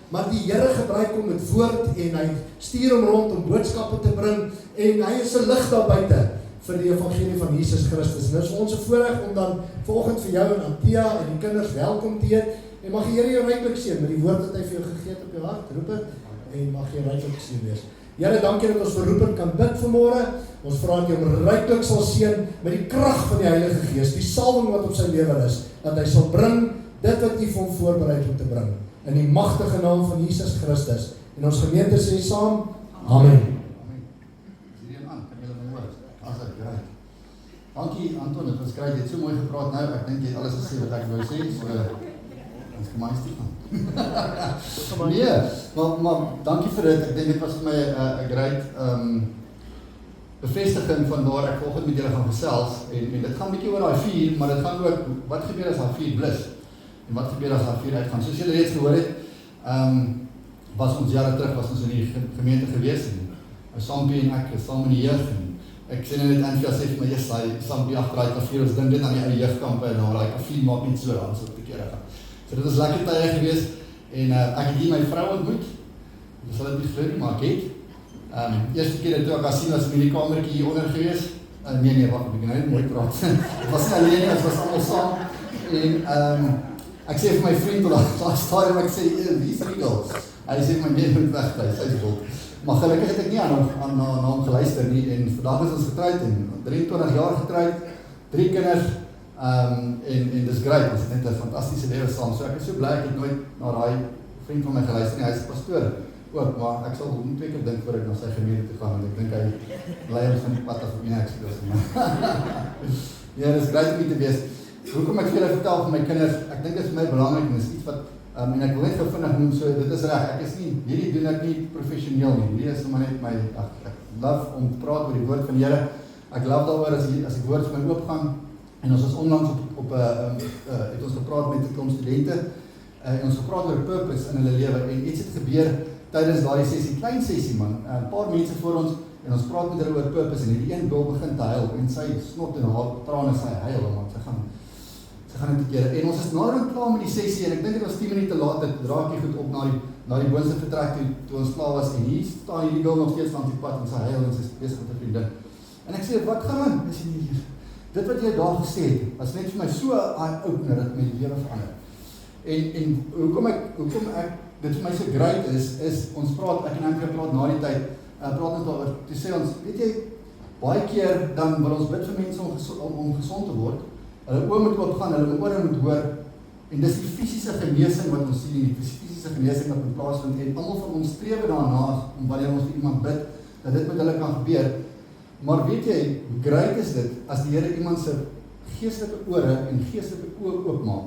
Maar die Here gebruik hom met woord en hy stuur hom rond om boodskappe te bring en hy is 'n lig daar buite vir die evangelie van Jesus Christus. En dit is ons voorreg om dan vanoggend vir jou en Antia en die kinders welkom te heet en mag die Here jou ryklik seën met die woord wat hy vir jou gegee het op jou hart, Rupert, en mag jy ryklik geseën wees. Here, dankie dat ons vir Rupert kan bid vanmôre. Ons vra dat jy hom ryklik sal seën met die krag van die Heilige Gees, die salwing wat op sy lewe is, dat hy sal bring dit wat U vir hom voorberei het om te bring. In die magtige naam van Jesus Christus. En ons gemeente sê saam, Amen. Is hierdie aan, kan julle my hoor? As ek reg. Dankie Anton, dit was kry, jy het so mooi gepraat nou, ek dink jy het alles gesê wat ek wou sê, so ons gemaak Stefan. Nee, maar dankie vir dit, ek dink dit was vir my 'n great bevestiging van waar ek vanoggend met julle gaan gesels, en dit gaan 'n bietjie oor daai vuur, maar dit gaan ook, wat gebeur as daai vuur blus? En wat gebeur as daar vuur uitgaan? Soos julle reeds gehoor het, was ons jare terug, was ons in die gemeente gewees, en Sampie en ek, saam in die jeug, en ek sê net Antia sê vir my, yes, hy Sampie agteruit kavier, ons dink dit aan die ou jeugkampe, en dan die kavier maak nie so, dan is dit 'n keer gaan. So dit was lekker tye gewees, en ek het hier my vrou ontmoet, dis sal dit nie glo nie, maar ek het, eerste keer toe ek haar sien, was in die kamertjie hieronder gewees, nee, wacht, ek nou nie mooi praat, het was nie alleen nie, het was allemaal saam, en ek sê vir my vriend, daar staan en ek sê, wie is Riedel? Hy sê my mee moet weg, hy is vol. Maar gelukkig het ek nie aan hom geluister nie, en vandag is ons getrouwd, en 23 jaar getrouwd, 3 kinders, en dis great, ons het net 'n fantastiese lewe saam, so ek is so bly, ek het nooit na daai vriend van my geluister nie, hy is pastoor ook, maar ek sal hom 2 keer dink voor ek na sy gemeente toe gaan, want ek dink hy lei ons van die pad af op die Exodus. Ja, dis great om hier te wees. Hoekom ek vir julle vertel van my kinders, ek dink dit is vir my belangrik, en is iets wat, en ek wil net gou vinnig noem, so dit is reg, ek is nie, hierdie doen ek nie professioneel nie, hierdie is maar net my, ek love om te praat oor die woord van die Here, ek love daaroor as die woord vir my oopgaan, en ons was onlangs het ons gepraat met 'n klomp studente, en ons gepraat oor purpose in hulle lewe, en iets het gebeur tydens daai sessie, klein sessie man, 'n paar mense voor ons, en ons praat met hulle oor purpose, en die een wil begin te huil, en sy snot en haar trane, sy huil, want sy gaan, gaan dit 'n keer. En ons is naderhand klaar met die sessie en ek dink dit was 10 minute later, dit draak jy goed op na die boonste vertrek toe ons klaar was en hier staan hierdie girl nog steeds langs die pad en sy huil en sy is besig met 'n vriendin. En ek sê, wat gaan aan? Is nie hier. Dit wat jy daar gesê het, was net vir my so 'n eye-opener dat my lewe verander. En hoekom ek dit vir my so great is ons praat, ek en Andrea praat na die tyd, praat ons daaroor, toe sê ons, weet jy, baie keer dan wil ons bid vir mense om gesond te word, hulle oë moet oopgaan, hulle ore moet hoor, en dis die fisiese genesing wat ons sien, die fisiese genesing wat moet plaasvind, en almal van ons strewe daarna, om wanneer ons vir iemand bid, dat dit met hulle kan gebeur. Maar weet jy, hoe great is dit, as die Here iemand se geestelike ore en geestelike oë oopmaak,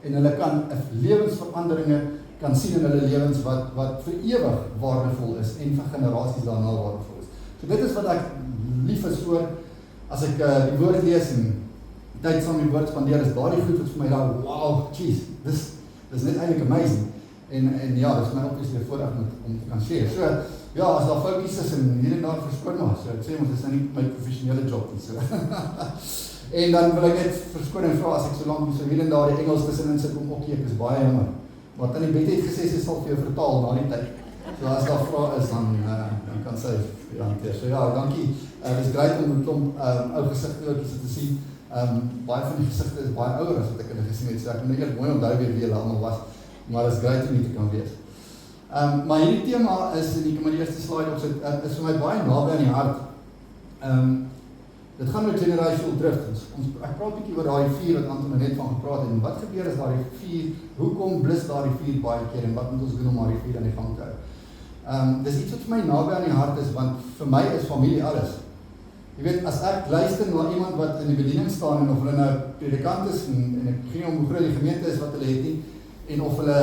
en hulle kan lewensveranderinge kan sien in hulle lewens wat vir ewig waardevol is, en vir generasies daarna waardevol is. So dit is wat ek lief is voor, as ek die woord lees en tyd saam die woord spandeer, is daardie goed wat vir my daar, wow, jeez, dis net eintlik amazing. En ja, dis my obviously voorreg om te kan share. So, ja, as daar foutjies is en hier en daar verskoon maar, so ek sê ons is nou nie my professionele job nie, so. En dan wil ek net verskoning vra as ek so lank so hier en daar die Engels tussenin sit om ek is baie jammer. Wat aan die Betty het gesê, sy sal vir jou vertaal na die tyd. So as daar vrae is, dan kan sy hanteer. So ja, dankie. Dit is great om 'n klomp ou gesigte te sien. Baie van die gesigte is baie ouer as wat ek hulle gesien het. So ek moet net mooi onthou wie hulle almal was, maar dit is great om hier te kan wees. Maar hierdie tema is, en ek kan my eerste slide opsit, is vir my baie naby aan die hart. Dit gaan oor generational drift. Ek praat 'n bietjie oor daai vuur wat Anton net van gepraat het, en wat gebeur as daai vuur, hoekom blus daai vuur baie keer, en wat moet ons doen om daai vuur aan die gang te hou? Dis iets wat vir my naby aan die hart is, want vir my is familie alles. Jy weet, as ek luister na iemand wat in die bediening staan, en of hulle nou predikant is, en ek gee om hoe groot die gemeente is wat hulle het nie, en of hulle,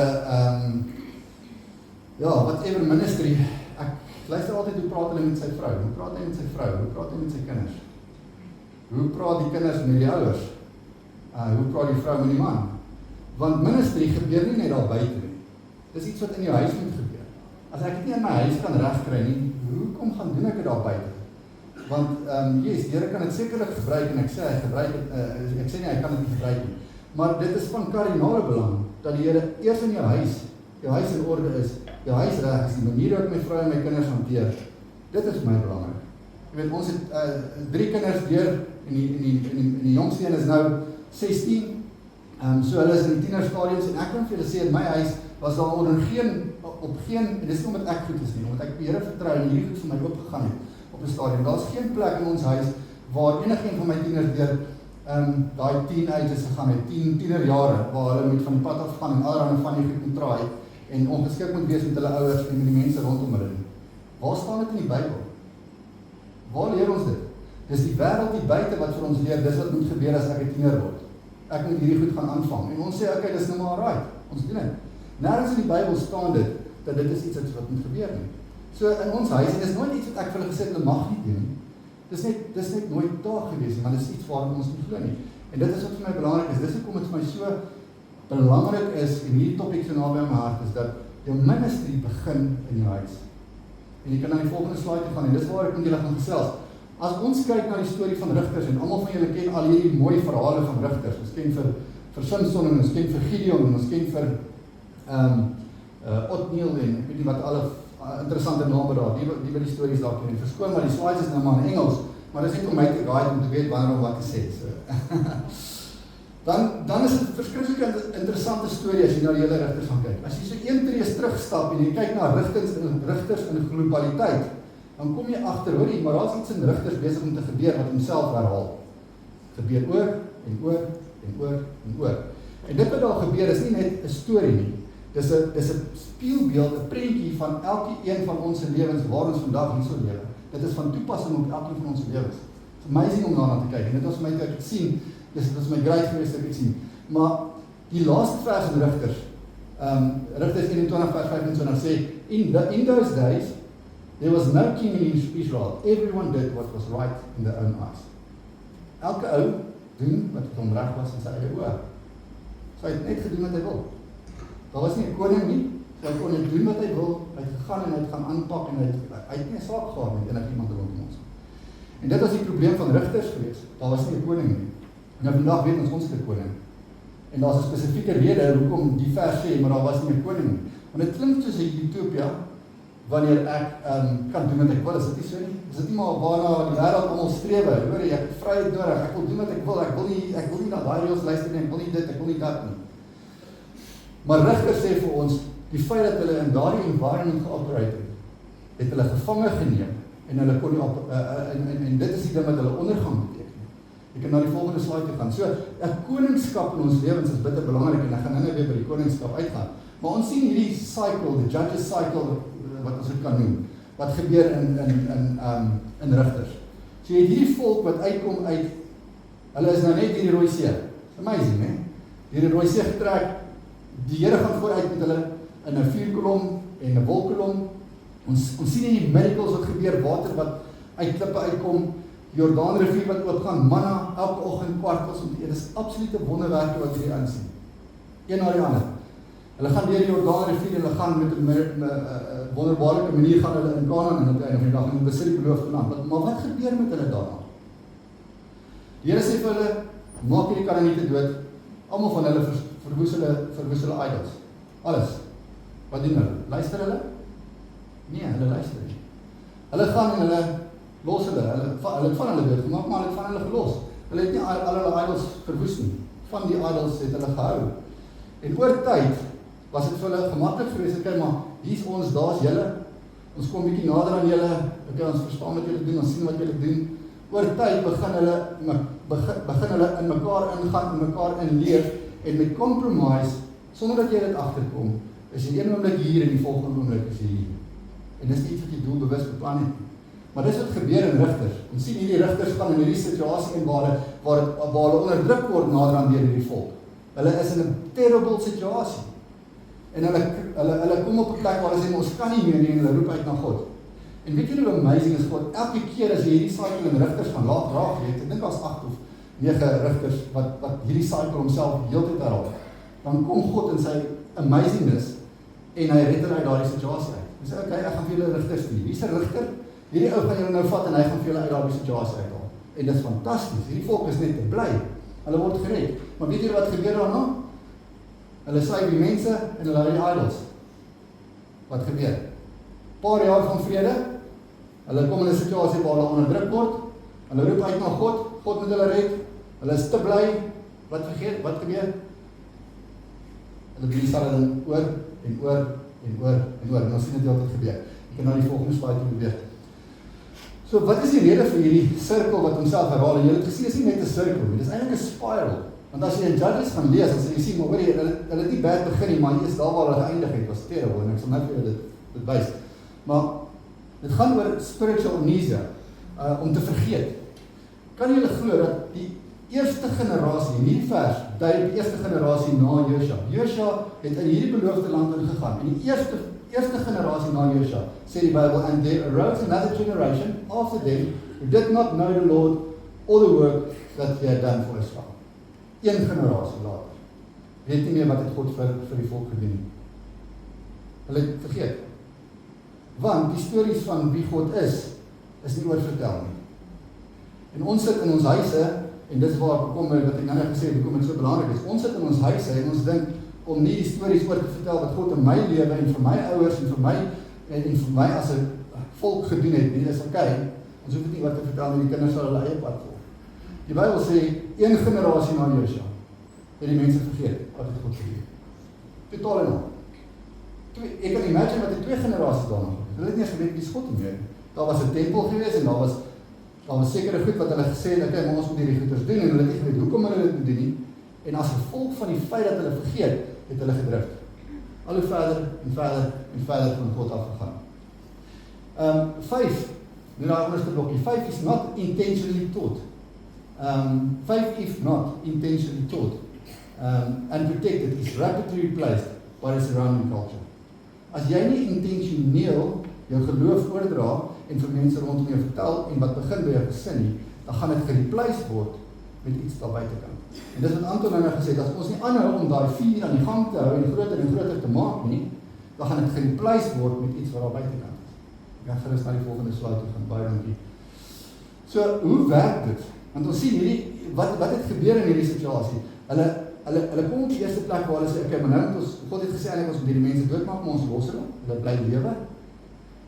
whatever ministry, ek luister altyd hoe praat hulle met sy vrou, hoe praat hy met sy vrou, hoe praat hy met sy kinders, hoe praat die kinders met die ouers, hoe praat die vrou met die man, want ministry gebeur nie net daar buite nie, dis iets wat in jou huis moet gebeur. As ek dit nie in my huis kan regkry nie, hoekom gaan doen ek dit daar buite? Want, die Here kan dit sekerlik gebruik, en ek sê, ek sê nie, hy kan dit nie gebruik nie, maar dit is van kardinale belang, dat die Here eers in jou huis in orde is, jou huis reg is, die manier hoe ek my vrou en my kinders hanteer, dit is my belangrik. Jy weet, ons het 3 kinders deur, en die jongste een is nou 16, so hulle is in die tienerstadiums, en ek kan vir julle sê, in my huis was daar onder geen, en dis nie omdat ek goed is nie, omdat ek die Here vertrou en hierdie goed vir my oopgegaan het op 'n stadium. Daar is geen plek in ons huis waar enigeen van my tieners deur daai teenagers gegaan het, tienerjare, waar hulle moet van die pad af gaan en allerhande van die goed moet draai en ongeskik moet wees met hulle ouers en met die mense rondom hulle. Waar staan dit in die Bybel? Waar leer ons dit? Dis die wêreld hier buite wat vir ons leer, dis wat moet gebeur as ek 'n tiener word. Ek moet hierdie goed gaan aanvang. En ons sê, okay, dis nou maar right. Ons doen dit. Nergens in die Bybel staan dit, dat dit is iets wat moet gebeur nie. So in ons huis, en dis nooit iets wat ek vir hulle gesê het, hulle mag nie doen. Dis net nooit daar gewees nie, maar dis iets waarin ons nie glo nie. En dit is wat vir my belangrik is, dis hoekom dit vir my so belangrik is, en hierdie topik so naby aan my hart is, dat jou ministry begin in jou huis. En jy kan na die volgende slide gaan, en dis waar ek met julle gaan gesels. As ons kyk na die storie van Rigters, en almal van julle ken al hierdie mooi verhale van Rigters, ons ken vir Samson, en ons ken vir Gideon, en ons ken vir Othniel, en ek weet nie wat alle interessante name daar, die wat die stories daar ken, en verskoon, maar die slides is nou maar in Engels, maar dit is net om my te guide, om te weet wanneer om wat te sê. So. Dan is dit 'n verskriklik interessante storie, as jy na die hele Rigters gaan kyk. As jy so 1 tree terugstap, en jy kyk na Rigters in globaliteit, dan kom jy agter, hoorie, maar daar is iets in Rigters besig om te gebeur, wat homself herhaal. Gebeur oor, en oor, en oor, en oor. En dit wat daar gebeur, is nie net 'n storie nie, dis 'n spieelbeeld, 'n prentjie van elke een van ons lewens, waar ons vandag hierso lewe. Dit is van toepassing op elke van ons lewens. It's amazing om daarna te kyk, en dit was my tyd sien, dit was my great geweest dat ek sien. Maar die laaste vers in Rigters, Rigters 21 vers 25 sê, in those days, there was no king in Israel. Everyone did what was right in their own eyes. Elke ou doen wat hom reg was in sy eie oë. So hy het net gedoen wat hy wil. Daar was nie 'n koning nie, so hy kon net doen wat hy wil, hy het gegaan en hy het gaan aanpak, en hy het nie 'n saak gehad met enigiemand rondom ons. En dit was die probleem van Rigters geweest, daar was nie 'n koning nie. Nou vandag weet ons het 'n koning. En daar's 'n spesifieke rede hoekom die vers sê, maar daar was nie 'n koning nie. Want dit klink soos 'n utopia, wanneer ek kan doen wat ek wil, is dit nie so nie? Is dit nie maar waarna die wêreld almal streef? Hoor jy, ek het vryheid nodig, ek wil doen wat ek wil, ek wil nie na daai reëls luister nie, ek wil nie dit, ek wil nie dat nie. Maar Rigter sê vir ons, die feit dat hulle in daardie environment geoperate het hulle gevange geneem, en hulle kon nie en dit is die ding wat hulle ondergang beteken. Jy kan na die volgende slide toe gaan. So, 'n koningskap in ons lewens is bitter belangrik, en ek gaan nou weer by die koningskap uitgaan. Maar ons sien hierdie cycle, the judges cycle, wat ons dit kan noem, wat gebeur in Rigters. So jy het hierdie volk wat uitkom uit, hulle is nou net hierdie Rooi See. It's amazing, hè? Hierdie Rooi See getrek, die Here gaan vooruit met hulle in 'n vuurkolom en 'n wolkkolom. Ons sien hierdie miracles wat gebeur, water wat uit klippe uitkom, Jordaanrivier wat oopgaan, manna elke oggend kwartels om te eet. Dit is absolute wonderwerke wat hierdie aansien. Een na die ander. Hulle gaan deur die Jordaanrivier en hulle gaan met 'n wonderbaarlike manier gaan hulle in Kanaan en op die einde van die dag in die besit die beloofde land. Maar wat gebeur met hulle daarna? Die Here sê vir hulle, maak hierdie Kanaaniete dood. Almal van hulle verwoes hulle idols. Alles. Wat doen hulle? Luister hulle? Nee, hulle luister nie. Hulle gaan en hulle los hulle het van hulle doodgemaak, maar hulle het van hulle gelos. Hulle het nie al hulle idols verwoes nie. Van die idols het hulle gehou. En oor tyd was dit vir hulle gemaklik geweest, okay, maar hier's ons, daar's julle. Ons kom bietjie nader aan julle. Okay, ons verstaan wat julle doen, ons sien wat julle doen. Oor tyd begin hulle in mekaar ingaan, in mekaar inleef en met compromise, sonder dat jy dit agterkom, is jy een oomblik hier en die volgende oomblik is jy hier. En dis nie iets wat jy doelbewus beplan het. Maar dis wat gebeur in Rigters. Ons sien hierdie Rigters gaan in hierdie situasie in waar hulle onderdruk word nader aan deur hierdie volk. Hulle is in 'n terrible situasie. En hulle kom op 'n plek waar hulle sê ons kan nie meer nie en hulle roep uit na God. En weet julle hoe amazing is God? Elke keer as jy hierdie cycle in Rigters gaan laat raak, ek dink as 8 of 9 Rigters wat hierdie cycle homself heeltyd herhaal, dan kom God in sy amazingness en hy red hulle uit daardie situasie uit. Hy sê okay, ek gaan vir julle Rigters stuur. Wie's 'n Rigter? Hierdie ou gaan julle nou vat en hy gaan vir julle uit daardie situasie uithaal. En dit is fantasties. Hierdie volk is net te bly. Hulle word gered. Maar weet julle wat gebeur daarna? Hulle slyp die mense en hulle hou die idols. Wat gebeur? Paar jaar van vrede. Hulle kom in 'n situasie waar hulle onderdruk word. Hulle roep uit na God. God moet hulle red. Hulle is te bly. Wat gebeur? Hulle doen dieselfde ding oor en oor en oor en oor. En ons sien dit altyd gebeur. Ek kan na die volgende slide toe beweeg. So wat is die rede vir hierdie sirkel wat homself herhaal? En julle het gesien, is nie net 'n sirkel nie. Dit is eintlik 'n spiral. Want as jy in Judges gaan lees, dan sal jy sien, maar hoor jy, hulle het nie bad begin nie, maar hier is daar waar hulle geëindig het, was terrible, en ek sal net vir julle dit wys. Maar dit gaan oor spiritual amnesia, om te vergeet. Kan julle glo dat die eerste generasie, in hierdie vers, dui die eerste generasie na Josua. Josua het in hierdie beloofde land ingegaan, en die eerste generasie na Josua, sê die Bybel, and there arose another generation after them, who did not know the Lord, or the work that he had done for Israel. Een generasie later, weet nie meer wat het God vir die volk gedoen. Hulle het vergeet. Want die stories van wie God is nie oorvertel nie. En ons sit in ons huise, en dit is waar ek kom, wat ek nou net gesê het, hoekom dit so belangrik is. Ons sit in ons huise en ons dink om nie die stories oor te vertel wat God in my lewe en vir my ouers en vir my as 'n volk gedoen het, nie, is okay. Ons hoef dit nie oor te vertel nie, die kinders sal hulle eie pad volg. Die Bybel sê, een generasie na Josua, het die mense vergeet wat het God gedoen. Totaal en al. Ek kan imagine wat die 2 generasies daarna gedoen. Hulle het nie eens geweet wie is God nie meer. Daar was 'n tempel gewees en daar was sekere goed wat hulle gesê het, okay, maar ons moet hierdie goeders doen, en hulle het nie geweet hoekom hulle dit moet doen nie. En as gevolg van die feit dat hulle vergeet, het hulle gedrift. Al hoe verder en verder en verder van God afgegaan. 5, nou daar onderste blokkie, 5 is not intentionally taught. 5 if not intentionally taught and protected is rapidly replaced by the surrounding culture. As jy nie intentioneel jou geloof oordra en vir mense rondom jou vertel en wat begin by jou gesin nie, dan gaan dit gereplace word met iets daar buitekant. En dis wat Anton nou gesê het, as ons nie aanhou om daai vuur aan die gang te hou en groter te maak nie, dan gaan dit gereplace word met iets wat daar buitekant is. Ek gaan gerus na die volgende slide toe gaan, baie dankie. So, hoe werk dit? Want ons sien hierdie, wat het gebeur in hierdie situasie? hulle kom op die eerste plek waar hulle sê, okay, maar nou het God het gesê eintlik ons moet hierdie mense doodmaak, maar ons los hulle bly lewe.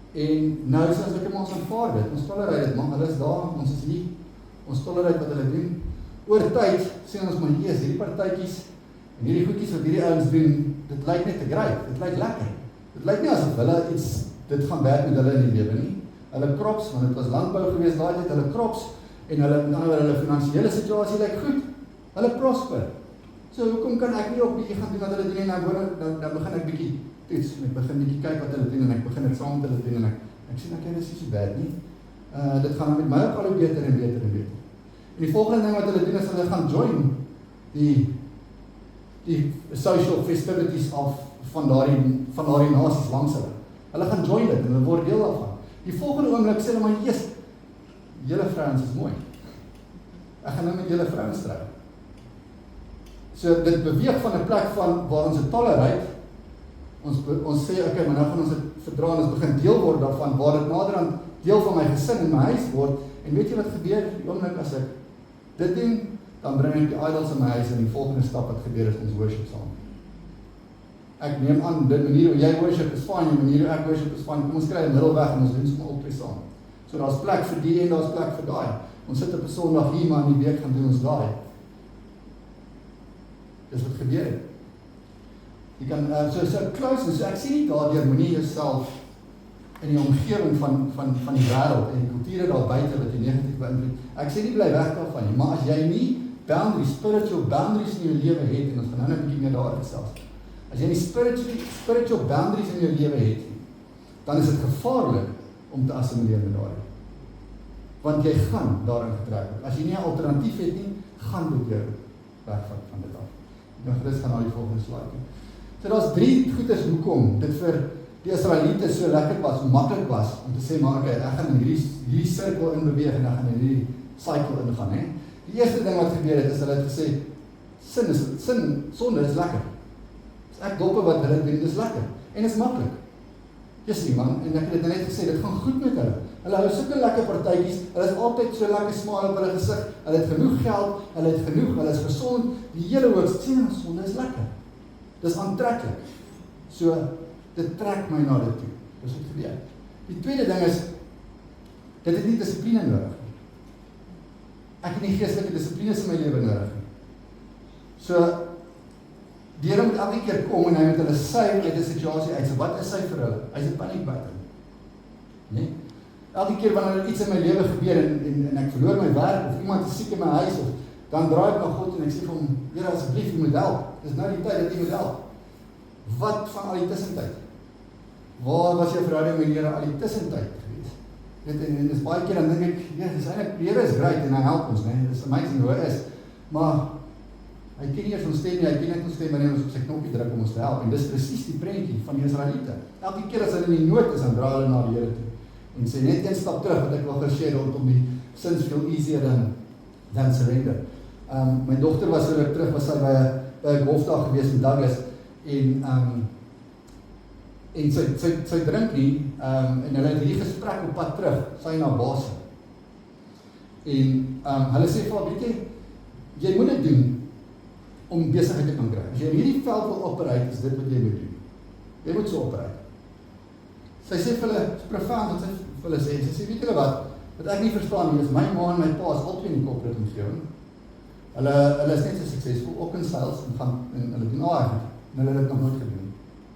En nou sê ons lekker maar ons aanvaar dit, ons tolereer dit, man, hulle is daar, ons is hier, ons tolereer wat hulle doen. Oor tyd sê ons maar, Jesus, hierdie partytjies en hierdie goedjies wat hierdie ouens doen, dit lyk net te great, dit lyk lekker. Dit lyk nie asof hulle dit gaan werk met hulle in die lewe nie. Hulle crops, want dit was landbou gewees daai tyd, hulle crops en hulle finansiële situasie lyk goed. Hulle prosper. So hoekom kan ek nie ook bietjie gaan doen wat hulle doen en dan begin ek bietjie toets, ek begin bietjie kyk wat hulle doen en ek begin dit saam met hulle doen en ek sien ek is nie so bad nie. Dit gaan met my ook al hoe beter en beter en beter. En die volgende ding wat hulle doen is hulle gaan join die social festivities van daardie nasies langs hulle. Hulle gaan join dit en hulle word deel daarvan. Die volgende oomblik sê hulle maar, "Jesus, julle vrouens is mooi. Ek gaan nou met julle vrouens trou." So dit beweeg van 'n plek van waar ons dit tolereer. Ons sê, okay, maar nou gaan ons dit verdra en ons begin deel word daarvan, waar dit naderhand deel van my gesin en my huis word. En weet jy wat gebeur? Die oomblik as ek dit doen, dan bring ek die idols in my huis en die volgende stap wat gebeur is ons worship saam. Ek neem aan, die manier hoe jy worship is fine, die manier hoe ek worship is fine, kom ons kry 'n middelweg en ons doen sommer albei saam. So daar's plek vir die en daar's plek vir daai. Ons sit op 'n Sondag hier, maar in die week gaan doen ons daai. Dis wat gebeur het. Jy kan, so close, so ek sien nie daardeur, moenie jouself in die omgewing van die wêreld en die kulture daar buite wat jy negatief beïnvloed. Ek sê nie bly weg daarvan nie, maar as jy nie boundaries, spiritual boundaries in jou lewe het, en ons gaan nou 'n bietjie meer daaroor gesels. As jy nie spiritual boundaries in jou lewe het, dan is dit gevaarlik om te assimileer met daarin. Want jy gaan daarin getrek word. As jy nie 'n alternatief het nie, gaan dit jou wegvat van dit af. Nou Chris gaan na die volgende slide toe. So daar's 3 goeders hoekom dit vir die Israeliete so lekker was, maklik was om te sê maar okay, ek gaan in hierdie sirkel in beweeg en ek gaan in hierdie cycle ingaan, hè. Die eerste ding wat gebeur het is hulle het gesê sonde is lekker. As ek doppe wat hulle doen, dis lekker en is maklik. Dis man, en ek het dit net gesê, dit gaan goed met hulle. Hulle hou sulke lekker partytjies, hulle is altyd so lekker smaal op hulle gesig, hulle het genoeg geld, hulle het genoeg, hulle is gesond, die hele hoogste sien ons sonde is lekker. Dis aantreklik. So, dit trek my na dit toe. Dis wat gebeur. Die tweede ding is, dit het nie dissipline nodig nie. Ek het nie geestelike dissiplines in my lewe nodig nie. So, die Here moet elke keer kom en hy moet hulle suiwer uit 'n situasie uit. So wat is hy vir hulle? Hy's 'n panic button. Nee? Elke keer wanneer iets in my lewe gebeur en ek verloor my werk of iemand is siek in my huis of dan draai ek na God en ek sê vir hom, Here asseblief, U moet help. Dis nou die tyd dat U moet help. Wat van al die tussentyd? Waar was jou verhouding met die Here al die tussentyd gewees? En dis baie keer dan dink ek, ja, dis eintlik die Here is great en hy help ons, nee. Dis amazing hoe hy is. Maar hy ken nie eens ons stem nie, hy ken net ons stem wanneer ons op sy knoppie druk om ons te help. En dis presies die prentjie van die Israeliete. Elke keer as hulle in die nood is, dan draai hulle na die Here toe. En sê net een stap terug wat ek wil geshare rondom die sins feel easier than surrender. My dogter was so terug, was sy by 'n golfdag gewees in Douglas en sy drink nie en hulle het hierdie gesprek op pad terug, sy na Basel. En hulle sê vir haar, weet jy moet dit doen om besigheid te kan kry. As jy in hierdie veld wil operate, is dit wat jy moet doen. Jy moet so operate. Sy sê vir hulle, is profound wat sy vir hulle sê, sy sê, weet julle wat ek nie verstaan nie, is my ma en my pa is altyd in die corporate omgewing. Hulle is net so suksesvol, ook in sales, en hulle doen al en hulle het dit nog nooit gedoen,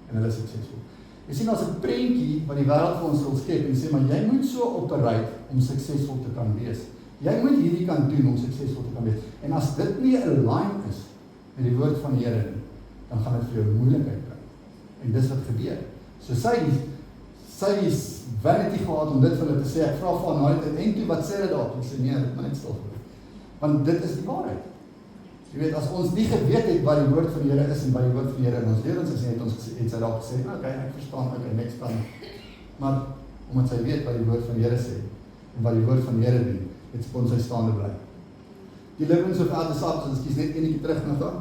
en hulle is suksesvol. Jy sien, as 'n prentjie wat die wêreld vir ons wil skep, en sê, maar jy moet so operate om suksesvol te kan wees. Jy moet hierdie kan doen om suksesvol te kan wees. En as dit nie align is met die woord van die Here nie, dan gaan dit vir jou moeilikheid bring. En dis wat gebeur. So sy is vanity gehad om dit vir hulle te sê, ek vra vir haar en toe, wat sê hulle daar? Ek sê, nee, dit moet net stil gebeur. Want dit is die waarheid. Jy weet, as ons nie geweet het wat die woord van die Here is en wat die woord van die Here in ons lewens is, het sy daar gesê, okay, ek verstaan, okay, next time. Maar, omdat sy weet wat die woord van die Here sê, en wat die woord van die Here doen, het kon sy staande bly. Deliverance of out the substance, ek kies net enetjie terug na daar.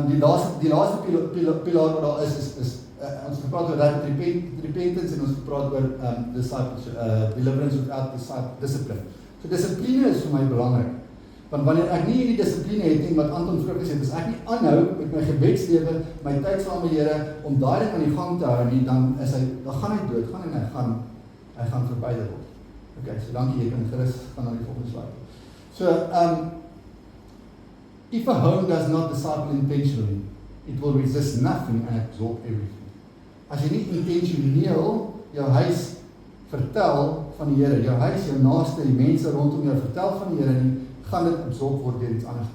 Die laaste pilaar wat daar is ons gepraat oor repentance en ons gepraat oor deliverance without discipline. So dissipline is vir my belangrik. Want wanneer ek nie hierdie dissipline het nie, wat Anton vroeër gesê het, as ek nie aanhou met my gebedslewe, my tyd saam met die Here, om daai ding aan die gang te hou nie, dan gaan hy dood, en hy gaan verbyder word. Okay, so dankie, jy kan gerus gaan na die volgende slide. So, if a home does not disciple intentionally, it will resist nothing and absorb everything. As jy nie intentioneel jou huis vertel van die Here, jou huis, jou naaste, die mense rondom jou vertel van die Here nie, gaan dit absorb word deur iets anders.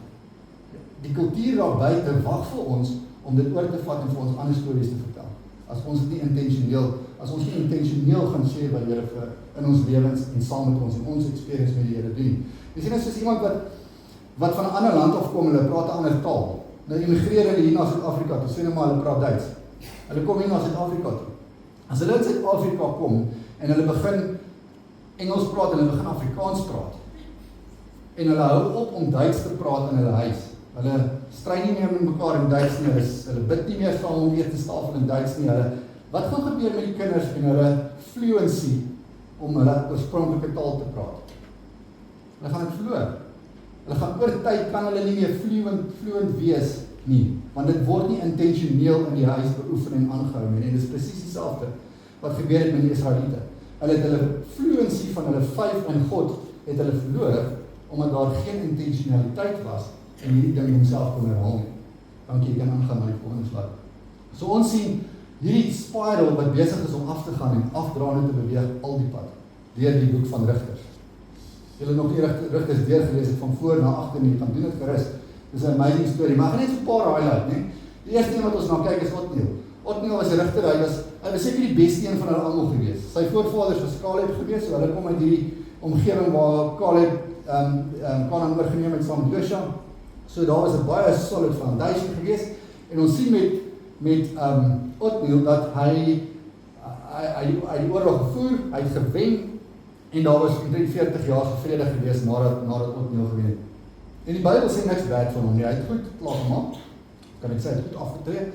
Die kultuur daar buite wag vir ons om dit oor te vat en vir ons ander stories te vertel. As ons nie intentioneel gaan share wat die Here in ons lewens en saam met ons en ons experience met die Here doen. Jy sien, as iemand wat van 'n ander land afkom, hulle praat 'n ander taal. Nou immigreer hulle hier na Suid-Afrika, toe sê hulle maar hulle praat Duits. Hulle kom hier na Suid-Afrika toe. As hulle in Suid-Afrika kom en hulle begin Engels praat en hulle begin Afrikaans praat, en hulle hou op om Duits te praat in hulle huis. Hulle stry nie meer met mekaar in Duits nie, hulle bid nie meer saam om etenstafel in Duits nie. Wat gaan gebeur met die kinders en hulle fluency om hulle oorspronklike taal te praat? Hulle gaan dit verloor. Hulle gaan oor tyd kan hulle nie meer fluent wees nie, want dit word nie intentioneel in die huis beoefen en aangehou nie. En dit is presies dieselfde wat gebeur het met die Israeliete. Hulle het hulle fluency van hulle vyf in God het hulle verloor, omdat daar geen intentionaliteit was en hierdie ding homself kon herhaal nie. Dankie, jy kan aangaan na die volgende slide. So ons sien hierdie spiral wat besig is om af te gaan en afdraande te beweeg al die pad, deur die boek van Rigters. Julle nog nie Rigters deurgelees het van voor na agter nie, kan doen dit gerus. Dis 'n amazing storie, maar ek gaan net so 'n paar highlight, né? Die eerste een wat ons na kyk is Otniel. Otniel was 'n rigter, hy was seker die beste een van hulle almal gewees. Sy voorvaders was Caleb gewees, so hulle kom uit hierdie omgewing waar Caleb Canaan oorgeneem het saam met Joshua. So daar was 'n baie solid foundation gewees en ons sien met Otniel dat hy die oorlog gevoer, hy het gewen en daar was omtrent 40 jaar vrede gewees nadat Otniel gewen het. En die Bybel sê niks bad van hom nie, hy het goed klaar gemaak, kan ek sê, hy het goed afgetree,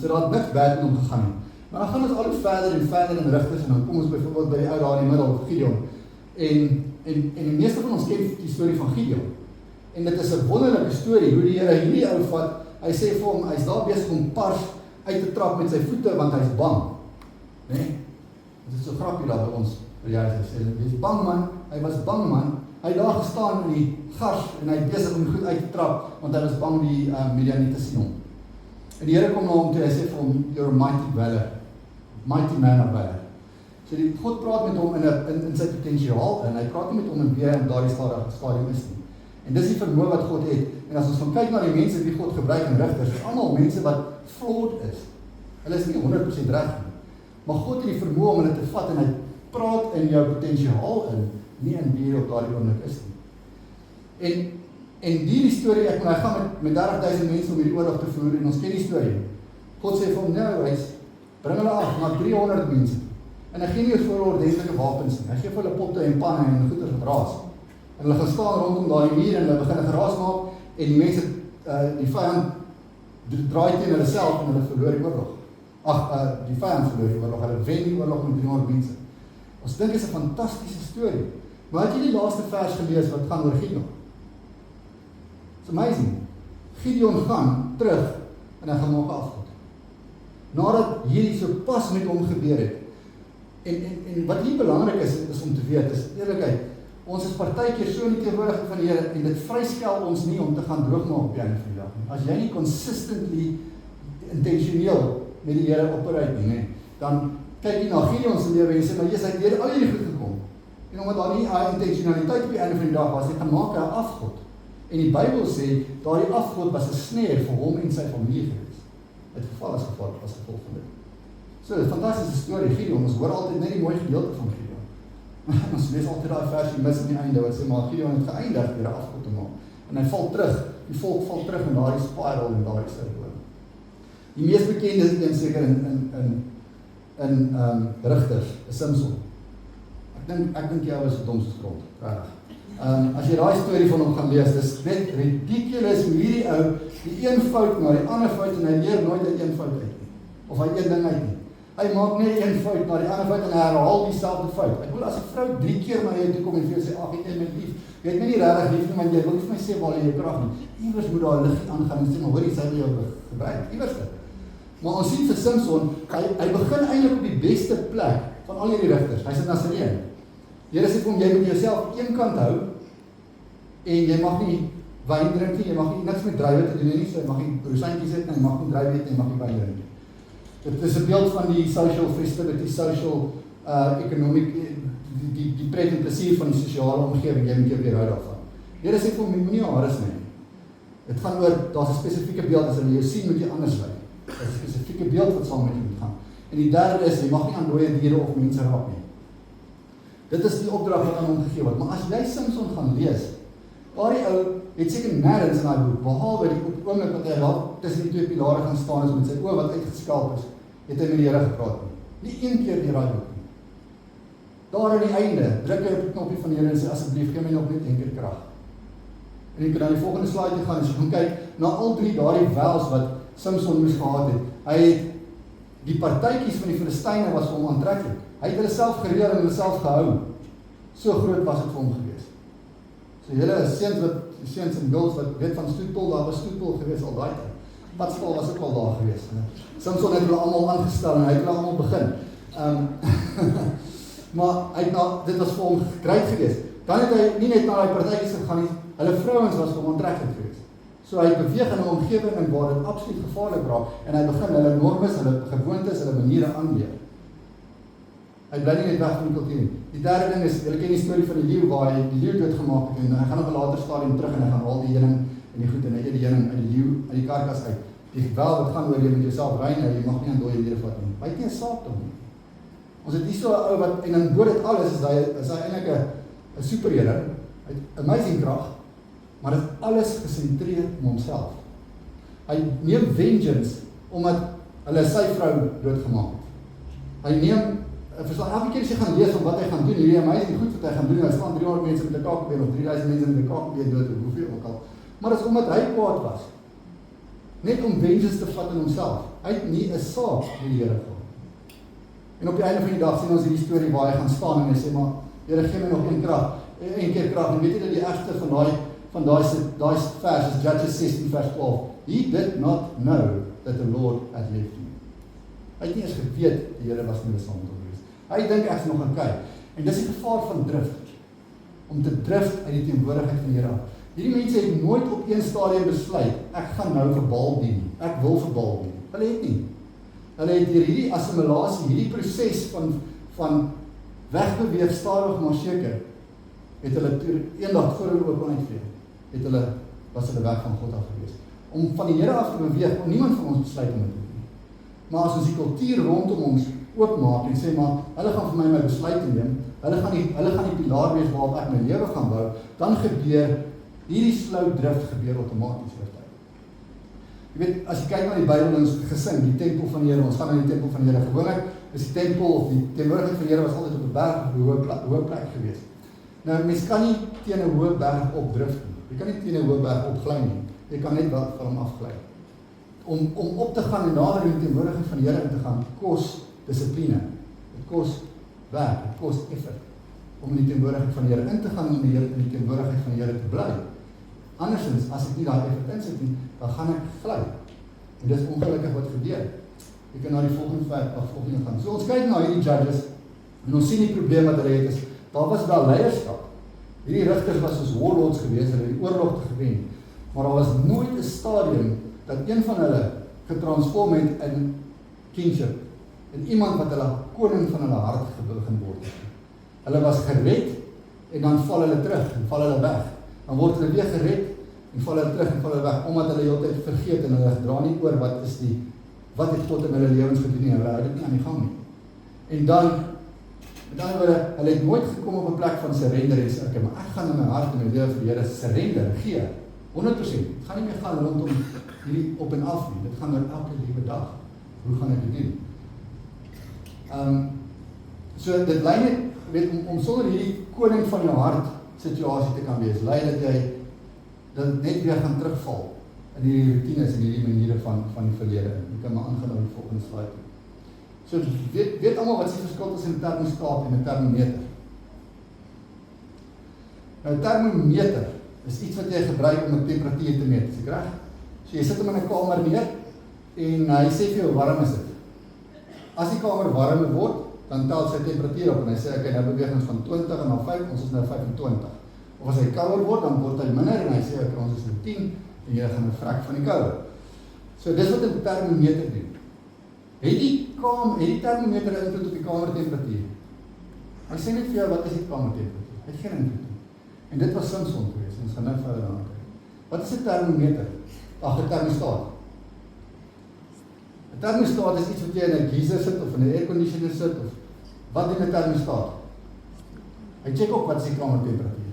so daar het niks bad met hom gegaan nie. Maar dan gaan ons al verder en verder in Rigters en dan kom ons byvoorbeeld by die ou daar in die middel, Gideon. En die meeste van ons ken die storie van Gideon. En dit is 'n wonderlike storie, hoe die Here hierdie ou vat, hy sê vir hom, hy's daar besig om pars uit te trap met sy voete, want hy's bang. Nee? Dit is so grappie daar by ons, waar jy sê, hy's bang man, hy was bang man, hy het daar gestaan in die gars, en hy het besig om goed uit te trap, want hy was bang die Midianiete sien hom. En die Here kom na hom toe, hy sê vir hom, you're a mighty man of valor. So God praat met hom in sy potensiaal, en hy praat nie met hom in wie hy op daardie stadium is nie. En dis die vermoë wat God het, en as ons van kyk na die mense wie God gebruik in Rigters, is almal mense wat flawed is. Hulle is nie 100% reg nie. Maar God het die vermoë om hulle te vat, en hy praat in jou potensiaal in, nie in wie jy op daardie oomblik is nie. En die storie, hy gaan met 30,000 mense om hierdie oorlog te voer, en ons ken die storie. God sê vir hom, nou, bring hulle af, maar 300 mense. En hy gee nie vir hulle ordentlike wapens nie. Hy gee vir hulle potte en panne en goeder geraas. En hulle gaan staan rondom daardie muur en hulle begin geraas maak en die mense, die vyand draai teen hulle self en hulle verloor die oorlog. Die vyand verloor die oorlog, hulle wen die oorlog met 300 mense. Ons dink is 'n fantastiese storie. Maar het jy die laaste vers gelees wat gaan oor Gideon? It's amazing. Gideon gaan terug en hy gaan maak afgod. Nadat hierdie so pas met hom gebeur het. En wat hier belangrik is om te weet, is eerlikheid, ons is partykeer so in die teenwoordigheid van die Here en dit vryskel ons nie om te gaan droogmaak op die einde van die dag nie. As jy nie consistently intentioneel met die Here operate nie, dan kyk jy na Gideon se lewe en sê, maar Jesus het deur al hierdie goed gekom. En omdat daar nie intentionaliteit op die einde van die dag was, het gemaak 'n afgod. En die Bybel sê, daardie afgod was 'n sneer vir hom en sy familie gewees. Het geval as gevolg van dit. So, 'n fantastiese storie, Gideon, ons hoor altyd net die mooi gedeelte van Gideon. Ons lees altyd daai versie mis in die einde, wat sê, maar Gideon het geëindig deur 'n afgod te maak. En hy val terug, die volk val terug in daardie spiral en daardie sirkel. Die mees bekende is een seker in Rigters, is Samson. Ek dink jy was 'n domste grond, regtig. As jy daai storie van hom gaan lees, dis net ridiculous hoe hierdie ou die een fout na die ander fout en hy leer nooit uit een fout uit nie. Of hy een ding uit nie. Hy maak net een fout na die ander fout en hy herhaal dieselfde fout. Ek bedoel, as 'n vrou 3 keer na jou toe kom en vir jou sê, ag, jy my lief. Jy het my nie regtig lief nie, want jy wil nie vir my sê waar jy jou krag nie. Iewers moet daar 'n liggie aangaan en sê, maar hoor jy, sy wil jou gebruik. Iewers dit. Maar ons sien vir Samson, hy begin eintlik op die beste plek van al hierdie rigters. Hy sê Nasareen. Die Here sê vir hom, jy moet jouself aan een kant hou en jy mag nie wyn drink nie, jy mag nie niks met druiwe te doen nie, so jy mag nie rosantjies eet nie, jy mag nie druiwe eet nie, jy mag nie wyn drink nie. Dit is 'n beeld van die social festivity, social economic, die pret en plesier van die sosiale omgewing, jy moet jou weerhou daarvan. Die Here sê vir hom, jy moenie jou hare sny nie. Dit gaan oor, daar's 'n spesifieke beeld, as hulle jou sien, moet jy anders lyk. Daar's 'n spesifieke beeld wat saam met jou moet gaan. En die derde is, jy mag nie aan dooie diere of mense raak nie. Dit is die opdrag wat aan hom gegee word. Maar as jy Samson gaan lees, daardie ou het seker nêrens in daai boek, behalwe die oomblik wat hy daar tussen die twee pilare gaan staan is met sy oë wat uitgeskalk is, het hy met die Here gepraat nie. Nie een keer deur daai boek nie. Daar aan die einde, druk hy op die knoppie van die Here en sê, asseblief, gee my nog net een keer krag. En jy kan na die volgende slide toe gaan, as jy gaan kyk, na al drie daardie wels wat Samson moes gehad het. Hy het die partytjies van die Filistyne was vir hom aantreklik. Hy het hulle self gereël en hulle self gehou. So groot was dit vir hom gewees. So julle seuns en girls wat weet van stoetpol, daar was stoetpol gewees al daai tyd. Padspol was ook al daar gewees. Samson het hulle almal aangestel en hy het hulle almal begin. Maar dit was vir hom great gewees. Dan het hy nie net na daai partytjies gegaan nie, hulle vrouens was vir hom aantreklik gewees. So hy beweeg in 'n omgewing in waar dit absoluut gevaarlik raak en hy begin hulle normes, hulle gewoontes, hulle maniere aanleer. Hy bly nie net weg van die kultuur nie. Die derde ding is, julle ken die storie van die leeu waar hy die leeu doodgemaak het en hy gaan op 'n later stadium terug en hy gaan al die heuning en die goed en hy eet die heuning uit die leeu uit die karkas uit. Die wel wat gaan oor jy met jouself rein hou, jy mag nie aan dooie diere vat nie. Hy het nie 'n saak daarmee. Ons het hier so 'n ou wat en dan bo dit alles is hy eintlik 'n superheld. Hy het amazing krag, maar dit is alles gesentreer om homself. Hy neem vengeance omdat hulle sy vrou doodgemaak het. Hy neem elke keer as jy gaan lees van wat hy gaan doen, hierdie amazing goed wat hy gaan doen, hy staan 300 mense met 'n kakebeen of 3000 mense met 'n kakebeen dood of hoeveel ook al. Maar dit is omdat hy kwaad was. Net om vengeance te vat in homself. Hy het nie 'n saak met die Here gehad. En op die einde van die dag sien ons hierdie storie waar hy gaan staan en hy sê, maar Here, gee my nog een keer krag. En weet jy dat die ergste van daai vers is Judges 16 vers 12. He did not know that the Lord had left him. Hy het nie eens geweet die Here was nie saam met hom gewees. Hy dink ek's nog aan kyk. En dis die gevaar van drift. Om te drift uit die teenwoordigheid van die Here af. Hierdie mense het nooit op een stadium besluit, ek gaan nou vir Baal dien. Ek wil vir Baal dien. Hulle het nie. Hulle het deur hierdie assimilasie, hierdie proses van wegbeweeg stadig maar seker, het hulle eendag voor hulle oop uitvee, was hulle weg van God af gewees. Om van die Here af te beweeg, kon niemand van ons besluit om dit te doen. Maar as ons die kultuur rondom ons oopmaak en sê, maar hulle gaan vir my besluite neem, hulle gaan die pilaar wees waarop ek my lewe gaan bou, dan gebeur hierdie slou drift gebeur outomaties oor tyd. Jy weet, as jy kyk na die Bybel en ons gesing, die tempel van die Here, ons gaan na die tempel van die Here, gewoonlik is die tempel of die teenwoordigheid van die Here was altyd op 'n berg of 'n hoë plek gewees. Nou, mens kan nie teen 'n hoë berg opdrift nie. Jy kan nie teen 'n hoë berg opgly nie. Jy kan net wat van hom afgly. Om op te gaan en nader in die teenwoordigheid van die Here in te gaan, kos dissipline. Dit kos werk, dit kos effort om in die teenwoordigheid van die Here in te gaan en in die teenwoordigheid van die Here te bly. Andersins, as ek nie daai effort insit nie, dan gaan ek gly. En dis ongelukkig wat gebeur. Jy kan na die volgende gaan. So ons kyk na hierdie judges en ons sien die probleem wat hulle het is, daar was wel leierskap. Hierdie rigters was soos warlords gewees, hulle het die oorlog gewen, maar daar was nooit 'n stadium dat een van hulle getransform het in kingship, en iemand wat hulle koning van hulle hart begin word. Hulle was gered en dan val hulle terug en val hulle weg. Dan word hulle weer gered en val hulle terug en val hulle weg, omdat hulle heeltyd vergeet en hulle dra nie oor wat het God in hulle lewens gedoen nie, hulle hou dit nie aan die gang nie. En dan, hulle het nooit gekom op 'n plek van surrender en sê, okay, maar ek gaan in my hart en my lewe vir die Here surrender, gee, 100%. Het gaan nie meer gaan rondom hierdie op en af nie, dit gaan oor elke liewe dag. Hoe gaan ek dit doen? So dit lei net, weet, om sonder hierdie koning van jou hart situasie te kan wees, lei dat jy net weer gaan terugval in hierdie routines en hierdie maniere van die verlede. Jy kan maar aangaan op die volgende slide. So weet almal wat is die verskil tussen 'n termostaat en 'n termometer? Nou 'n termometer is iets wat jy gebruik om 'n temperatuur te meet, is ek reg? So jy sit hom in 'n kamer neer en hy sê vir jou hoe warm is dit. As die kamer warmer word, dan tel sy temperatuur op en hy sê okay, nou beweeg ons van 20 en na 5, ons is nou 25. Of as hy kouer word, dan word hy minder en hy sê okay, ons is nou 10 en jy gaan 'n vrek van die koue. So dis wat 'n termometer doen. Het die termometer invloed op die kamertemperatuur? Hy sê net vir jou wat is die kamertemperatuur. Hy het geen invloed nie. En dit was Simpson geweest. Ons gaan nou verder aan kyk. Wat is 'n termometer? Ag, 'n termostaat. 'n Termostaat is iets wat jy in 'n geyser sit of in 'n airconditioner sit of wat doen 'n termostaat? Hy check op wat is die kamertemperatuur.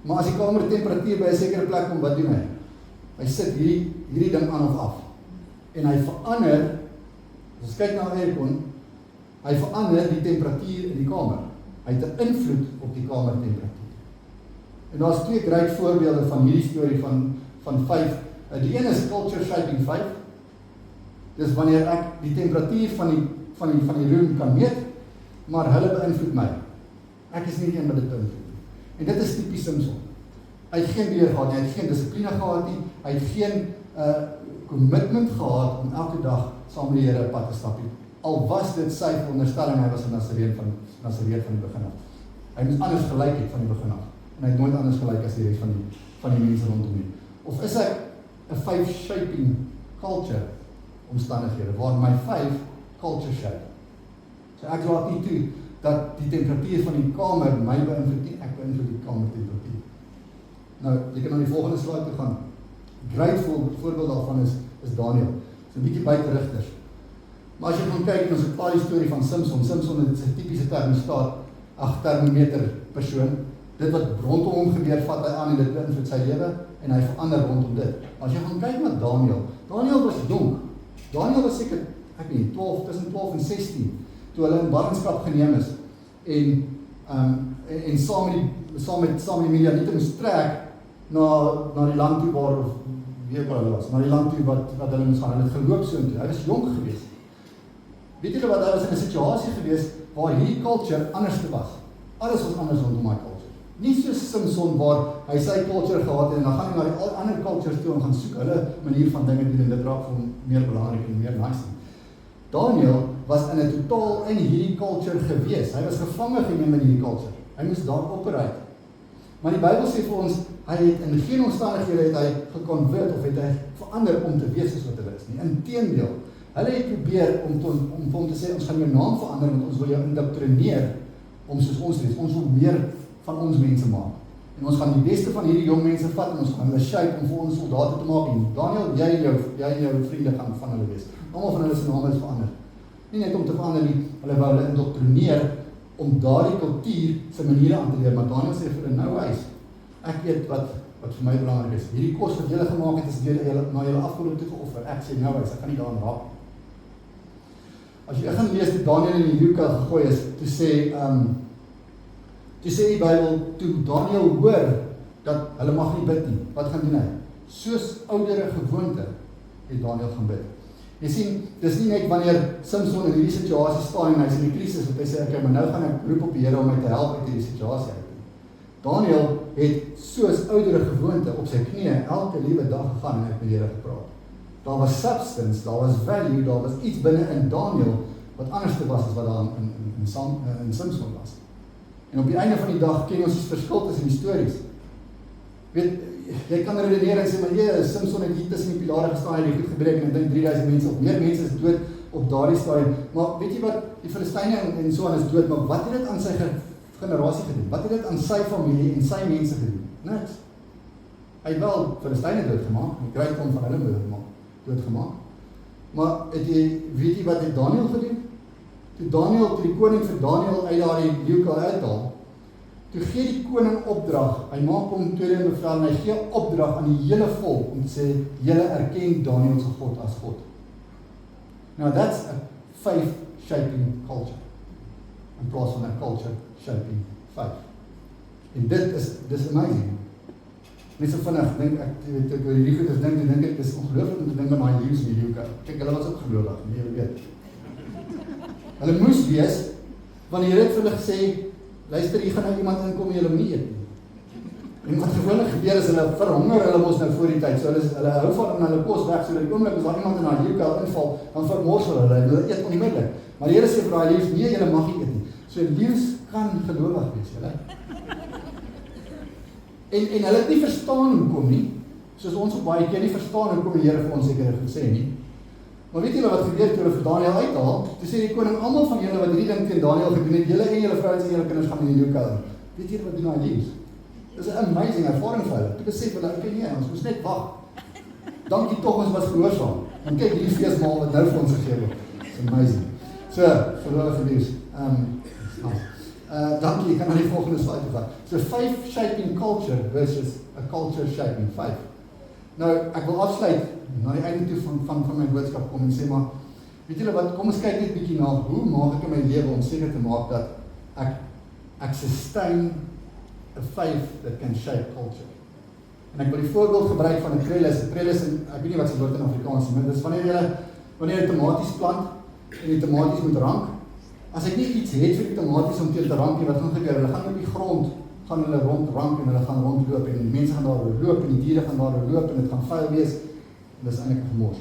Maar as die kamertemperatuur by 'n sekere plek kom, wat doen hy? Hy sit hierdie ding aan of af. En hy verander, as ons kyk na 'n aircon, hy verander die temperatuur in die kamer. Hy het 'n invloed op die kamertemperatuur. En daar's twee groot voorbeelde van hierdie storie van 5. Die een is culture shaping 5. Dis wanneer ek die temperatuur van die room kan meet, maar hulle beïnvloed my. Ek is nie die een wat dit beïnvloed nie. En dit is tipies Simpson. Hy het geen beheer gehad nie, hy het geen dissipline gehad nie, hy het geen commitment gehad om elke dag saam met die Here op pad te stap nie. Al was dit sy veronderstelling, hy was 'n Nasareën van die begin af. Hy moes anders gelyk het van die begin af. En hy het nooit anders gelyk as die res van die mense rondom hom. Of is ek 'n 5 shaping culture omstandighede, waar my 5 culture shape. So ek laat nie toe dat die temperatuur van die kamer my beïnvloed nie, ek beïnvloed die kamertemperatuur. Nou, jy kan na die volgende slide toe gaan. Groot voorbeeld daarvan is Daniel. So 'n bietjie buite rigters. Maar as jy gaan kyk en ons het 'n paar storie van Simpson. Simpson is 'n tipiese termostaat, termometer persoon. Dit wat rondom hom gebeur, vat hy aan en dit beïnvloed sy lewe en hy verander rondom dit. Maar as jy gaan kyk na Daniel was jonk. Daniel was seker, ek weet nie, tussen 12 en 16 toe hulle in ballingskap geneem is en saam met die Midianiete moes trek na die land toe waar hulle was, na die land toe wat hulle moes gaan. Hulle het geloop soontoe. Hy was jonk geweest. Weet julle wat, hy was in 'n situasie geweest waar hierdie culture anders was. Alles was anders rondom my culture. Nie soos Simpson waar hy sy culture gehad het en dan gaan hy na die ander cultures toe en gaan soek hulle manier van dinge doen en dit raak vir hom meer belangrik en meer nice. Daniel was in 'n totaal in hierdie culture gewees. Hy was gevange geneem in hierdie culture. Hy moes daar operate. Maar die Bybel sê vir ons, hy het in geen omstandighede het hy geconvert of het hy verander om te wees soos wat hy is nie. Inteendeel, hulle het probeer om hom te sê, ons gaan jou naam verander want ons wil jou indoctrineer om soos ons te wees. Ons wil meer van ons mense maak. En ons gaan die beste van hierdie jong mense vat en ons gaan hulle shape om vir ons soldate te maak. En Daniel, jy en jou vriende gaan van hulle wees. Almal van hulle se name is verander. Nie net om te verander nie, hulle wou hulle indoctrineer om daardie kultuur se maniere aan te leer. Maar Daniel sê vir hulle, nou wys, ek weet wat vir my belangrik is. Hierdie kos wat julle gemaak het, is julle na julle afgode toe geoffer. Ek sê nou wys, ek gaan nie daaraan raak. As jy gaan lees dat Daniel in die Luka gegooi is, toe sê die Bybel, toe Daniel hoor dat hulle mag nie bid nie, wat gaan doen hy? Soos oudere gewoonte het Daniel gaan bid. Jy sien, dis nie net wanneer Simpson in hierdie situasie staan en hy is in die krisis, dat hy sê, okay, maar nou gaan ek roep op die Here om my te help uit hierdie situasie uit. Daniel het soos oudere gewoonte op sy knieë elke liewe dag gegaan en met die Here gepraat. Daar was substance, daar was value, daar was iets binne in Daniel wat anders te was as wat daar in Simpson was. En op die einde van die dag ken ons die verskil tussen die stories. Weet, jy kan redeneer en sê, maar Simpson het hier tussen die pilare gestaan en die goed gebreek en ek dink 3000 mense of meer mense is dood op daardie stadium. Maar weet jy wat, die Filistyne en so aan is dood, maar wat het dit aan sy generasie gedoen? Wat het dit aan sy familie en sy mense gedoen? Niks. Hy het wel Filistyne doodgemaak, die kruitkom van hulle doodgemaak. Maar weet jy wat het Daniel gedoen? Toe die koning vir Daniel uit daardie Luka uithaal, toe gee die koning opdrag, hy maak hom tweede bevel en hy gee opdrag aan die hele volk om te sê, julle erken Daniel se God as God. Now that's a faith shaping culture, in plaas van 'n culture shaping faith. En dis amazing. Net so vinnig, dink ek, ek oor hierdie goed is dink ek, dis ongelooflik om te dink aan daai leeu's in die Luka. Kyk, hulle was ook gelowig, jy weet. Hulle moes wees, want die Here het vir hulle gesê, luister, hier gaan nou iemand inkom en julle moet nie eet nie. En wat gewoonlik gebeur is, hulle verhonger hulle mos nou voor die tyd, so hulle hou van hulle kos weg, so die oomblik as daar iemand in daai leeukuil inval, dan vermors hulle eet onmiddellik. Maar die Here sê vir daai leeu's, nee, julle mag nie eet nie. So leeu's kan gelowig wees, julle. En hulle het nie verstaan hoekom nie, soos ons op baie keer nie verstaan hoekom die Here vir ons seker het gesê nie. Maar weet julle wat gebeur toe hulle vir Daniël uithaal? Toe sê die koning, almal van julle wat hierdie ding teen Daniël gedoen het, julle en julle vrouens en julle kinders gaan in die leeukuil. Weet julle wat doen daai leeu's? Dis 'n amazing ervaring vir hulle. Toe besef hulle, okay nee, ons moes net wag. Dankie tog ons was gehoorsaam. En kyk hierdie feesmaal wat nou vir ons gegee word. It's amazing. So, geweldige leeu's. Dankie, ek kan na die volgende slide toe gaan. So 5 shaping culture versus a culture shaping 5. Nou, ek wil afsluit na die einde toe van my boodskap kom en sê maar, weet julle wat, kom ons kyk net bietjie na hoe maak ek in my lewe om seker te maak dat ek sustain a faith that can shape culture. En ek wil die voorbeeld gebruik van 'n trellis. 'n Trellis, ek weet nie wat se woord in Afrikaans is, maar dis wanneer jy tomaties plant en die tomaties moet rank. As ek nie iets het vir die tomaties om teen te rank nie, wat gaan gebeur? Hulle gaan op die grond gaan hulle rondrank en hulle gaan rondloop en die mense gaan daar loop en die diere gaan daar loop en dit gaan vuil wees. En dis eintlik 'n gemors.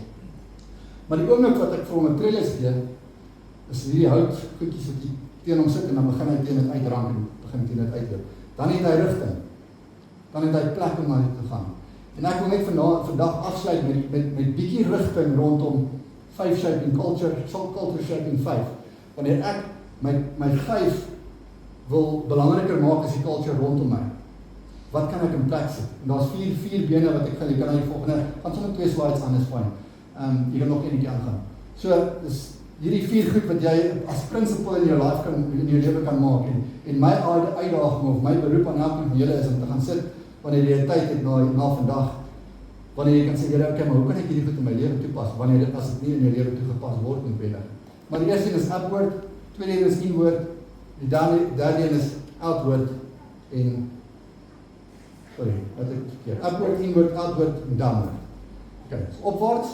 Maar die oomblik wat ek vir hom 'n trellis gee, is hierdie hout goedjies wat jy teen hom sit en dan begin hy teen dit uitrank en begin teen dit uitloop. Dan het hy rigting. Dan het hy plek om na te gaan. En ek wil net vandag afsluit met bietjie rigting rondom 5 shaping culture, culture shaping 5. Wanneer ek my 5 wil belangriker maak as die culture rondom my. Wat kan ek in plek sit? En daar's 4 bene wat ek gaan, jy kan na die volgende, gaan sommer 2 slides aan, is fyn. Jy kan nog eenetjie aangaan. So, dis hierdie 4 goed wat jy as principle in jou life in jou lewe kan maak. En my uitdaging of my beroep aan elkeen van julle is om te gaan sit wanneer jy tyd het na vandag. Wanneer jy kan sê, Here, okay, maar hoe kan ek hierdie goed in my lewe toepas? Wanneer dit as dit nie in jou lewe toegepas word noodwendig. Maar die eerste een is upward, tweede een is inward, die derde een is outward en upward, inward, outward en downward. Okay, so opwaarts,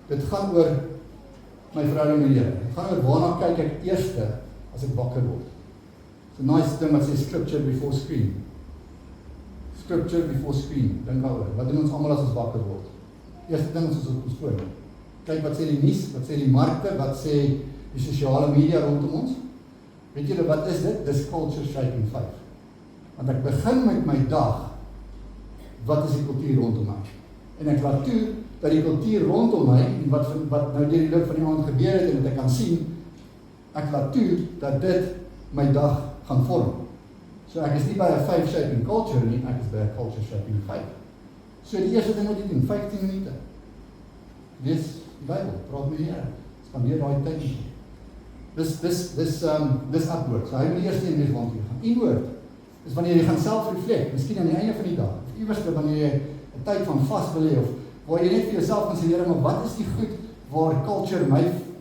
dit gaan oor my verhouding met die Here. Dit gaan oor waarna kyk ek eerste as ek wakker word. So nice ding wat sê scripture before screen. Scripture before screen, dink daaroor. Wat doen ons almal as ons wakker word? Eerste ding is ons foon. Kyk wat sê die nuus, wat sê die markte, wat sê die sosiale media rondom ons. Weet julle wat is dit? Dis culture shaping 5. Want ek begin met my dag, wat is die kultuur rondom my? En ek laat toe dat die kultuur rondom my, en wat nou deur die loop van die aand gebeur het, en wat ek kan sien, ek laat toe dat dit my dag gaan vorm. So ek is nie by 'n 5 shaping culture nie, ek is by 'n culture shaping 5. So die eerste ding wat jy doen, 15 minute. Lees die Bybel, praat met die Here, spandeer daai tyd nie. Dis upward, so hy moet die eerste een wees waant jy gaan. Inward, is wanneer jy gaan self-reflect, miskien aan die einde van die dag, of iewers wanneer jy 'n tyd van vas wil hê, of waar jy net vir jouself kan sê, Here, maar wat is die goed waar culture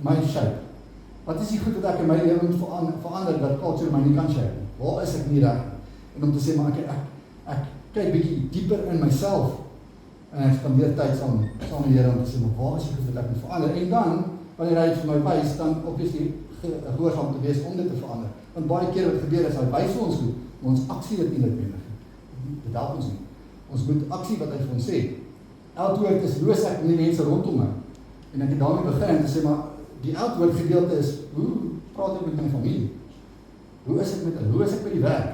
my shape? Wat is die goed wat ek in my lewe moet verander, dat culture my nie kan shape nie? Waar is ek nie reg? En om te sê, maar ek kyk bietjie dieper in myself, en ek spandeer tyd saam met die Here om te sê, maar waar is die goed wat ek moet verander? En dan, wanneer hy vir my wys, dan obviously gehoorsaam te wees om dit te verander. Want baie keer wat gebeur is, hy wys vir ons goed, maar ons aksie dit nie noodwendig. Dit help ons nie. Ons moet aksie wat hy vir ons sê. Outward is loos ek met die mense rondom my. En ek het daarmee begin te sê, maar die outward gedeelte is, hoe praat ek met my familie? Hoe is ek by die werk?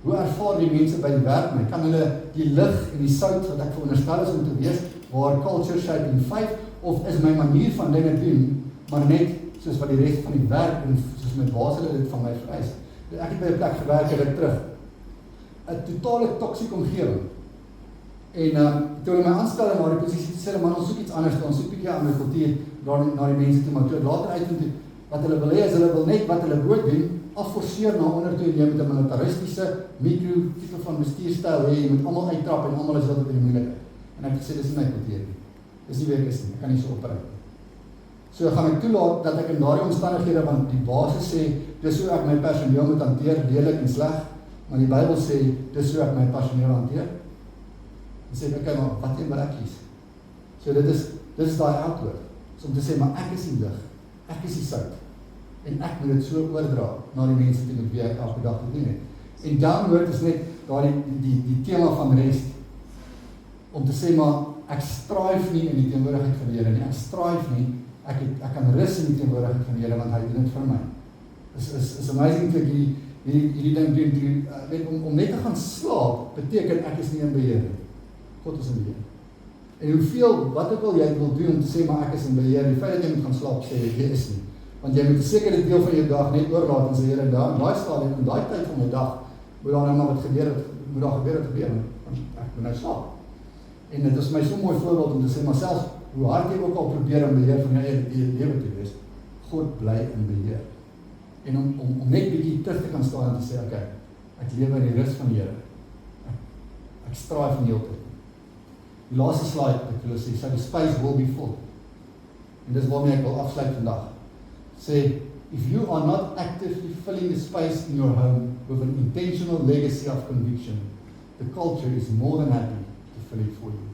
Hoe ervaar die mense by die werk my? Kan hulle die lig en die sout wat ek veronderstel is om te wees, waar culture shaping 5, of is my manier van dinge doen, maar net soos wat die res van die werk en soos my baas hulle dit van my vereis. Ek het by 'n plek gewerk, het ek terug. 'n totale toksiese omgewing. En toe hulle my aanstel in daardie posisie, sê hulle, man, ons soek iets anders, ons soek 'n bietjie aan my kultuur na die mense toe, maar toe later uitvind toe, wat hulle wil hê is, hulle wil net wat hulle moet doen, afforceer na onder toe, jy met 'n militaristiese, micro-tipe van bestuurstyl hê, jy moet almal uittrap en almal is wat in die moeilikheid. En ek het sê, dis nie my kultuur nie. Dis nie wie ek is nie, ek kan nie so operate nie. So gaan ek toelaat dat ek in daardie omstandighede, want die basis sê, dis hoe ek my personeel moet hanteer, lelik en sleg, maar die Bybel sê, dis hoe ek my personeel hanteer. En sê, okay, maar wat wil ek kies? So dit is daai antwoord. So om te sê, maar ek is die lig, ek is die sout, en ek moet dit so oordra na die mense toe met wie ek elke dag te doen het. En downward is net daar die tema van rest, om te sê maar, ek strive nie in die teenwoordigheid van die Here nie, ek strive nie, ek kan rus in die teenwoordigheid van die Here, want hy doen dit vir my. Is amazing dat hierdie ding doen, net om net te gaan slaap, beteken ek is nie in beheer nie. God is in beheer. En hoeveel, wat ook al jy wil doen om te sê, maar ek is in beheer, die feit dat jy moet gaan slaap, sê jy is nie. Want jy moet 'n sekere deel van jou dag net oorlaat en sê, Here, in daai stadium, in daai tyd van my dag, moet daar nou maar wat gebeur, want ek moet nou slaap. En dit is my so mooi voorbeeld om te sê, maar selfs hoe hard jy ook al probeer in beheer van jou eie lewe te wees, God bly in beheer. En om net bietjie terug te kan staan en te sê, okay, ek lewe in die rus van die Here. Ek strive in die hele tyd. Die laaste slide, ek wil sê, so the space will be full. En dis waarmee ek wil afsluit vandag. Sê, if you are not actively filling the space in your home with an intentional legacy of conviction, the culture is more than happy to fill it for you.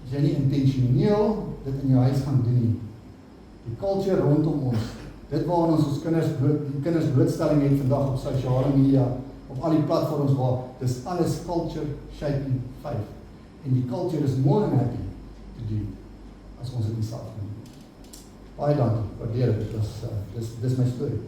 As jy nie intentioneel dit in jou huis gaan doen nie, die culture rondom ons, dit waar ons kinders blootstelling het vandag op sosiale media, op al die platforms waar, dis alles culture shaping 5. En die culture is more than happy to do as ons dit nie self doen. Baie dankie, waardeer dit, dis my storie.